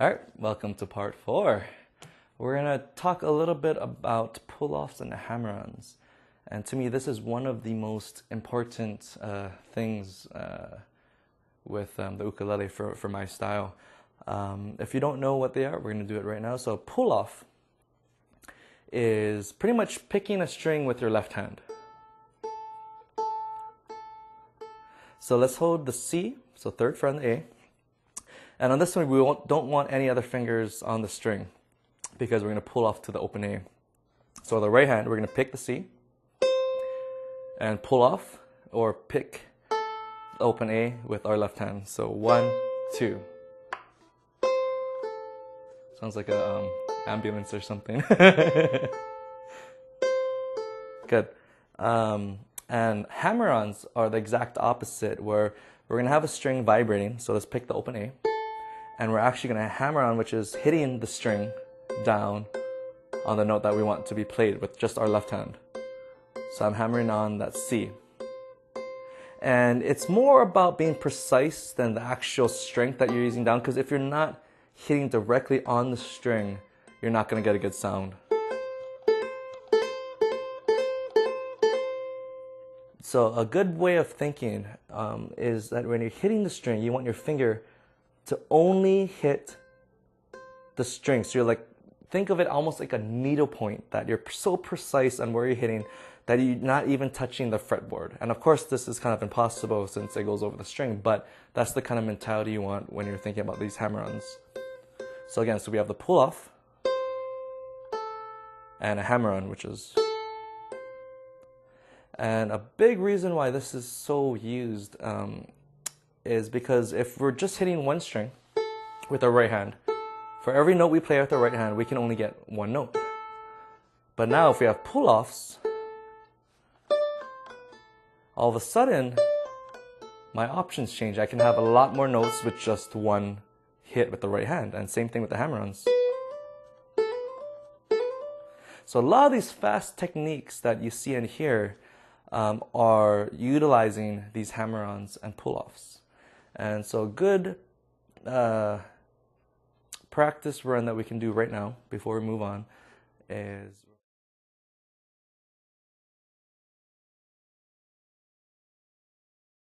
All right, welcome to part 4. We're going to talk a little bit about pull-offs and hammer-ons. And to me, this is one of the most important things with the ukulele for my style. If you don't know what they are, we're going to do it right now. So pull-off is pretty much picking a string with your left hand. So let's hold the C, so third fret on the A. And on this one, we don't want any other fingers on the string because we're going to pull off to the open A. So with the right hand, we're going to pick the C and pull off, or pick the open A with our left hand. So 1, 2. Sounds like a ambulance or something. Good. And hammer-ons are the exact opposite, where we're going to have a string vibrating. So let's pick the open A. And we're actually going to hammer on, which is hitting the string down on the note that we want to be played with just our left hand. So I'm hammering on that C. And it's more about being precise than the actual strength that you're using down, because if you're not hitting directly on the string, you're not going to get a good sound. So a good way of thinking is that when you're hitting the string, you want your finger to only hit the string. So you're like, think of it almost like a needle point, that you're so precise on where you're hitting that you're not even touching the fretboard. And of course, this is kind of impossible since it goes over the string, but that's the kind of mentality you want when you're thinking about these hammer-ons. So again, so we have the pull-off and a hammer-on, which is... And a big reason why this is so used is because if we're just hitting one string with our right hand, for every note we play with our right hand, we can only get one note. But now if we have pull-offs, all of a sudden, my options change. I can have a lot more notes with just one hit with the right hand, and same thing with the hammer-ons. So a lot of these fast techniques that you see in here are utilizing these hammer-ons and pull-offs. And so a good practice run that we can do right now before we move on is...